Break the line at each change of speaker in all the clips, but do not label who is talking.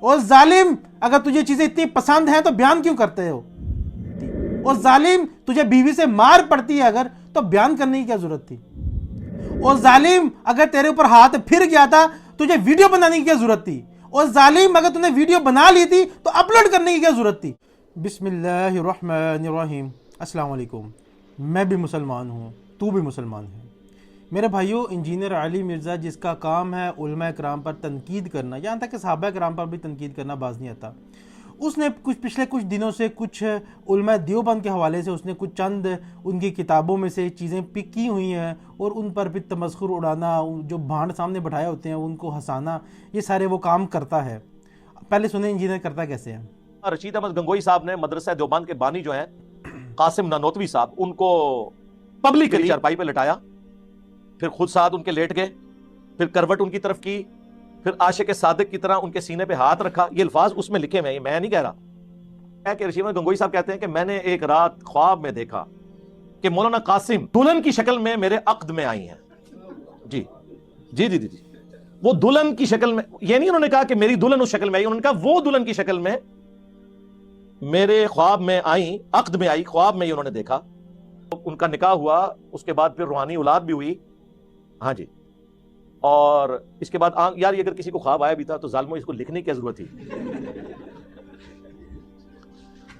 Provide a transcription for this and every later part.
और जालिम, अगर तुझे चीजें इतनी पसंद हैं तो बयान क्यों करते हो? और जालिम, तुझे बीवी से मार पड़ती है अगर, तो बयान करने की क्या जरूरत थी? और जालिम, अगर तेरे ऊपर हाथ फिर गया था, तुझे वीडियो बनाने की क्या जरूरत थी? और जालिम, अगर तूने वीडियो बना ली थी तो अपलोड करने की क्या जरूरत थी? बिस्मिल्लाहिर्रहमानिर्रहीम। अस्सलाम वालेकुम। मैं भी मुसलमान हूँ, तू भी मुसलमान है। मेरे भाइयों, इंजीनियर अली मिर्ज़ा जिसका काम है उलमा कराम पर तनकीद करना, यहाँ तक कि सहाबा कराम पर भी तनकीद करना बाज नहीं आता, उसने पिछले कुछ दिनों से कुछ उलमा देवबंद के हवाले से उसने कुछ चंद उनकी किताबों में से चीज़ें पिक की हुई हैं और उन पर भी तमस्खुर उड़ाना, जो भांड सामने बैठाए होते हैं उनको हंसाना, ये सारे वो काम करता है। पहले सुने इंजीनियर करता कैसे है।
रशीद अहमद गंगोई साहब ने मदरसा देवबंद के बानी जो है कासिम नानोतवी साहब, उनको पब्लिकली चारपाई पे लटाया, फिर खुद साथ उनके लेट गए, फिर करवट उनकी तरफ की, फिर आशिक सादिक की तरह उनके सीने पे हाथ रखा। ये अल्फाज उसमें लिखे हुए हैं, मैं नहीं कह रहा। कि रशीद अहमद गंगोई साहब कहते हैं कि मैंने एक रात ख्वाब में देखा कि मौलाना कासिम दुल्हन की शक्ल में मेरे अक्द में आई हैं। जी जी जी जी जी, वो दुल्हन की शक्ल में, ये नहीं उन्होंने कहा कि मेरी दुल्हन उस शक्ल में आई, उन्होंने कहा वो दुल्हन की शक्ल में मेरे ख्वाब में आई, अक्द में आई, ख्वाब में ही उन्होंने देखा। उनका निकाह हुआ, उसके बाद फिर रूहानी औलाद भी हुई। हाँ जी, और इसके बाद यार, ये अगर किसी को ख्वाब आया भी था तो जालिमो इसको लिखने की जरूरत थी।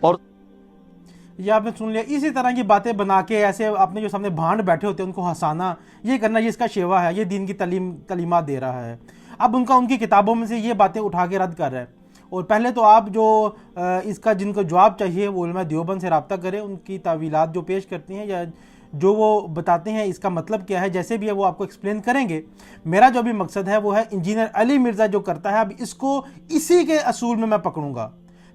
और
ये आपने सुन लिया, इसी तरह की बातें बना के ऐसे अपने जो सामने भांड बैठे होते हैं उनको हंसाना, ये करना, ये इसका शेवा है, ये दीन की तलीमात दे रहा है। अब उनकी किताबों में से ये बातें उठा के रद्द कर रहा है। और पहले तो आप जो इसका जिनको जवाब चाहिए वो उलमा देवबंद से रब्ता करें, उनकी तावीलात जो पेश करती हैं या जो वो बताते हैं इसका मतलब क्या है, जैसे भी है वो आपको एक्सप्लेन करेंगे। मेरा जो भी मकसद है वो है इंजीनियर अली मिर्ज़ा जो करता है, अब इसको इसी के असूल में मैं पकड़ूंगा।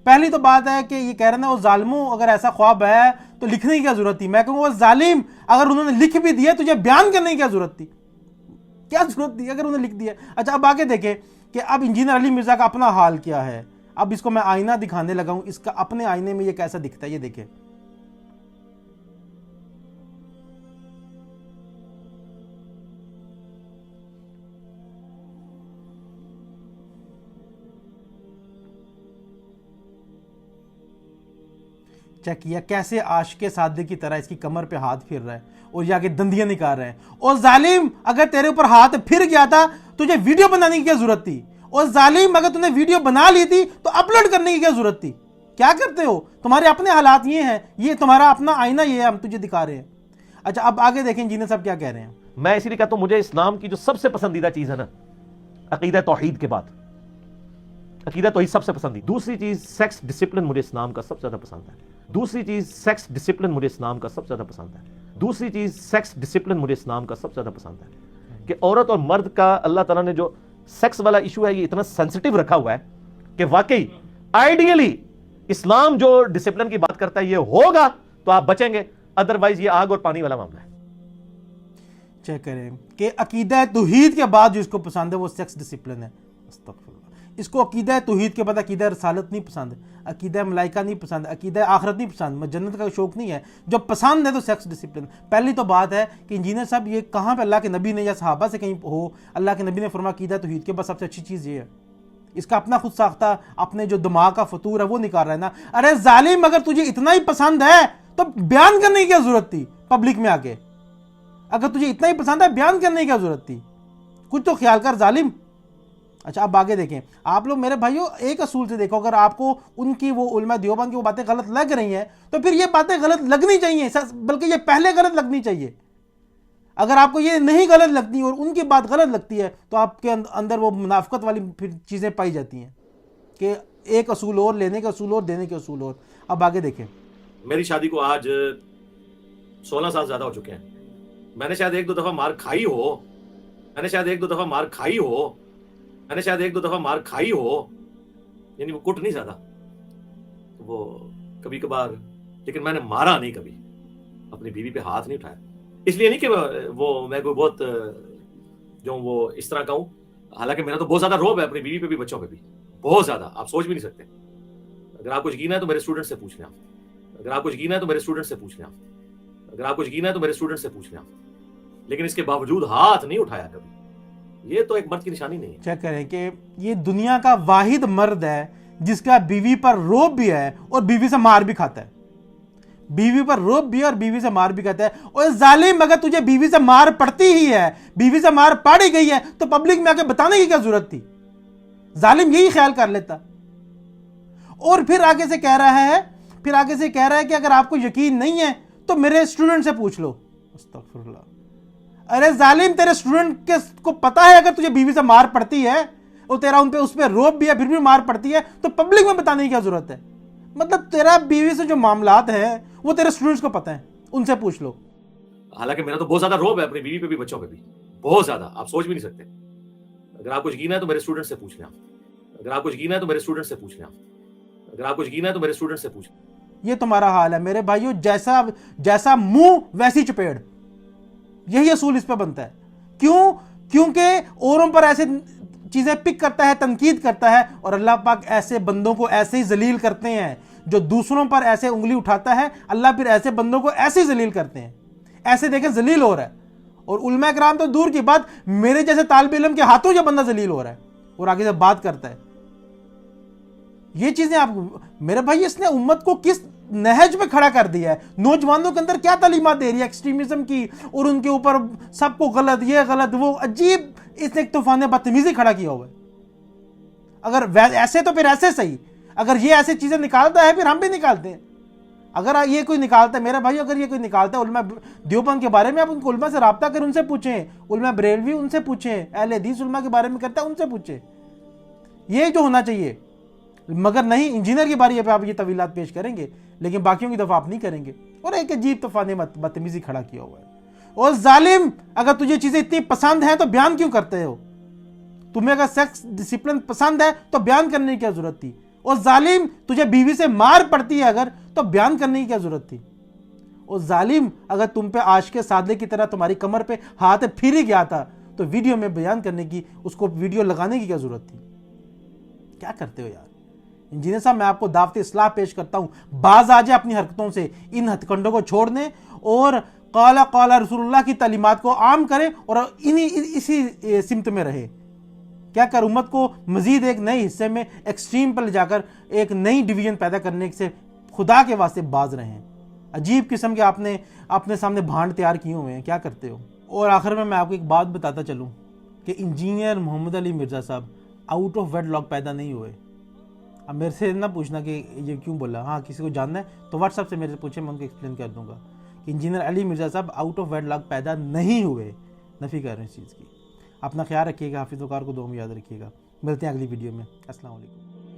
पहली तो बात है कि ये कह रहे हैं वो जालिमों, अगर ऐसा ख्वाब है तो लिखने की क्या जरूरत थी? मैं कहूँगा वो जालिम, अगर उन्होंने लिख भी दिया तुझे बयान करने की क्या जरूरत थी? क्या जरूरत थी अगर उन्होंने लिख दिया? अच्छा, अब आगे देखें कि अब इंजीनियर अली मिर्ज़ा का अपना हाल क्या है। अब इसको मैं आईना दिखाने लगा हूं, इसका अपने आईने में ये कैसा दिखता है, ये देखें। चेक किया कैसे आशिक सादिक की तरह इसकी कमर पे हाथ फिर रहा है और ये आगे दंदियां निकाल रहे हैं। और जालिम, अगर तेरे ऊपर हाथ फिर गया था तुझे वीडियो बनाने की क्या जरूरत थी? और जालिम, अगर तूने वीडियो बना ली थी तो अपलोड करने की क्या जरूरत थी? क्या करते हो? तुम्हारे अपने हालात ये हैं, ये तुम्हारा अपना आईना ये है, हम तुझे दिखा रहे हैं। अच्छा, अब आगे देखें इंजीनियर साहब क्या कह रहे हैं।
मैं इसीलिए कहता हूं, मुझे इस्लाम की जो सबसे पसंदीदा चीज है ना, अकीदा तौहीद के बाद अकीदा तौहीद सबसे पसंदीदा। दूसरी चीज सेक्स डिसिप्लिन मुझे इस्लाम का सबसे ज्यादा पसंद है। दूसरी चीज सेक्स डिसिप्लिन मुझे इस्लाम का सबसे ज्यादा पसंद है। दूसरी चीज सेक्स डिसिप्लिन मुझे इस्लाम का सबसे ज्यादा पसंद है कि औरत और मर्द का अल्लाह ताला ने जो सेक्स वाला इशू है ये इतना सेंसिटिव रखा हुआ है कि वाकई आइडियली इस्लाम जो डिसिप्लिन की बात करता है ये होगा तो आप बचेंगे, अदरवाइज ये आग और पानी वाला मामला है।
चेक करें कि अकीदा तौहीद के बाद जो इसको पसंद है वो सेक्स डिसिप्लिन है। इसको अकीदा तौहीद के बाद अकीदा रसालत नहीं पसंद, अकीदा मलाइका नहीं पसंद, अकीदा आखरत नहीं पसंद, जन्नत का शौक नहीं है। जो पसंद है तो सेक्स डिसिप्लिन। पहली तो बात है कि इंजीनियर साहब ये कहाँ पे अल्लाह के नबी ने या सहाबा से कहीं हो अल्लाह के नबी ने फरमाया अकीदा तौहीद के बाद सबसे अच्छी चीज़ ये है? इसका अपना खुद साख्ता अपने जो दिमाग का फतूर है वो निकाल रहा है ना। अरे जालिम, अगर तुझे इतना ही पसंद है तो बयान करने की क्या जरूरत थी पब्लिक में आके? अगर तुझे इतना ही पसंद है बयान करने की क्या जरूरत थी? कुछ तो ख्याल कर जालिम। अच्छा, अब आगे देखें आप लोग मेरे भाइयों, एक असूल से देखो, अगर आपको उनकी वो उलमा देवबंद की वो बातें गलत लग रही हैं तो फिर ये बातें गलत लगनी चाहिए, बल्कि ये पहले गलत लगनी चाहिए। अगर आपको ये नहीं गलत लगती और उनकी बात गलत लगती है तो आपके अंदर वो मुनाफिकत वाली फिर चीज़ें पाई जाती हैं कि एक असूल और, लेने का असूल और, देने के असूल और। अब आगे देखें।
मेरी शादी को आज 16 साल ज्यादा हो चुके हैं। मैंने शायद एक दो दफा मार खाई हो, मैंने शायद एक दो दफा मार खाई हो, मैंने शायद एक दो दफा मार खाई हो, यानी वो कुट नहीं ज्यादा, वो कभी कभार, लेकिन मैंने मारा नहीं कभी, अपनी बीवी पे हाथ नहीं उठाया। इसलिए नहीं कि वो मैं कोई बहुत जो वो इस तरह का हूं, हालांकि मेरा तो बहुत ज्यादा रोब है अपनी बीवी पे भी बच्चों पे भी, बहुत ज्यादा, आप सोच भी नहीं सकते। अगर आपको यकीन है तो मेरे स्टूडेंट से पूछ लें आप, अगर आपको यकीन है तो मेरे स्टूडेंट से पूछ लें आप, अगर आपको यकीन है तो मेरे स्टूडेंट से पूछ लें आप। लेकिन इसके बावजूद हाथ नहीं उठाया कभी, ये तो एक मर्द की निशानी नहीं है।
चेक करें कि ये दुनिया का वाहिद मर्द है जिसका बीवी पर रोब भी है और बीवी से मार भी खाता है। बीवी पर रोब भी है और बीवी से मार भी खाता है। और जालिम, अगर तुझे बीवी से मार पड़ती ही है, बीवी से मार पड़ी गई है, तो पब्लिक में आके बताने की क्या जरूरत थी? जालिम यही ख्याल कर लेता। और फिर आगे से कह रहा है कि अगर आपको यकीन नहीं है तो मेरे स्टूडेंट से पूछ लो। अस्तगफुरुल्लाह। अरे जालिम, तेरे स्टूडेंट को पता है अगर तुझे बीवी से मार पड़ती है और तेरा उस पर रोब भी है, फिर भी मार पड़ती है, तो पब्लिक में बताने की क्या जरूरत है? मतलब तेरा बीवी से जो मामलात है वो तेरे स्टूडेंट्स को पता है, उनसे पूछ लो।
हालांकि मेरा तो बहुत ज्यादा रोब है अपनी बीवी पे भी, बच्चों पे भी, बहुत ज्यादा, आप सोच भी नहीं सकते। अगर आपको यकीन है तो मेरे स्टूडेंट से पूछ लें। अगर आपको यकीन है तो मेरे स्टूडेंट से पूछ लें। अगर आपको यकीन है तो मेरे स्टूडेंट से पूछ लें।
ये तुम्हारा हाल है मेरे भाइयों, जैसा मुंह वैसी चपेड़, यही असूल इस पर बनता है। क्यों? क्योंकि औरों पर ऐसे चीजें पिक करता है, तनकीद करता है, और अल्लाह पाक ऐसे बंदों को ऐसे ही जलील करते हैं। जो दूसरों पर ऐसे उंगली उठाता है, अल्लाह फिर ऐसे बंदों को ऐसे ही जलील करते हैं। ऐसे देखें जलील हो रहा है, और उलमा कराम तो दूर की बात, मेरे जैसे तालिब इल्म के हाथों जो बंदा जलील हो रहा है और आगे से बात करता है। ये चीजें आप मेरे भाई, इसने उम्मत को किस नहज में खड़ा कर दिया है। नौजवानों के अंदर क्या तालीमात दे रही है एक्सट्रीमिज्म की, और उनके ऊपर सबको गलत, ये गलत, वो अजीब, इसने एक तूफान बदतमीजी खड़ा किया हुआ है। अगर ऐसे तो फिर ऐसे सही, अगर ये ऐसी चीजें निकालता है फिर हम भी निकालते हैं। अगर ये कोई निकालता है मेरे भाई, अगर ये कोई निकालता है उलमा देवबंद के बारे में, आप उनको उलमा से राब्ता कर, उनसे पूछें। उलमा बरेलवी, उनसे पूछें। अहले हदीस उलमा के बारे में करता है, उनसे पूछें। ये जो होना चाहिए। मगर नहीं, इंजीनियर की बारी पे आप ये तवीलात पेश करेंगे, लेकिन बाकियों की दफा आप नहीं करेंगे। और एक अजीब तूफान बदतमीजी खड़ा किया हुआ है। और जालिम, अगर तुझे चीजें इतनी पसंद है तो बयान क्यों करते हो? तुम्हें अगर सेक्स डिसिप्लिन पसंद है तो बयान करने की क्या जरूरत थी? और जालिम, तुझे बीवी से मार पड़ती है अगर, तो बयान करने की क्या जरूरत थी? और जालिम, अगर तुम पे आशिक़े सादे की तरह तुम्हारी कमर पे हाथ फिर ही गया था, तो वीडियो में बयान करने की, उसको वीडियो लगाने की क्या जरूरत थी? क्या करते हो यार? इंजीनियर साहब, मैं आपको दावत इस्लाह पेश करता हूं, बाज आ जाए अपनी हरकतों से, इन हथकंडों को छोड़ दें और काला रसूलुल्लाह की तालीमात को आम करें और इसी सिमत में रहे। क्या कर उम्मत को मजीद एक नए हिस्से में एक्सट्रीम पर ले जाकर एक नई डिवीजन पैदा करने से खुदा के वास्ते बाज रहे हैं। अजीब किस्म के आपने अपने सामने भांड तैयार किए हुए हैं, क्या करते हो? और आखिर में मैं आपको एक बात बताता चलूं कि इंजीनियर मोहम्मद अली मिर्ज़ा साहब आउट ऑफ वेडलॉक पैदा नहीं हुए। अब मेरे से ना पूछना कि ये क्यों बोला। हाँ, किसी को जानना है तो व्हाट्सएप से मेरे से पूछे, मैं उनको एक्सप्लेन कर दूंगा कि इंजीनियर अली मिर्ज़ा साहब आउट ऑफ वेडलॉक पैदा नहीं हुए। नफ़ी कर रहे हैं इस चीज़ की। अपना ख्याल रखिएगा, हाफिज़ वकार को दुआ में याद रखिएगा। मिलते हैं अगली वीडियो में। अस्सलाम वालेकुम।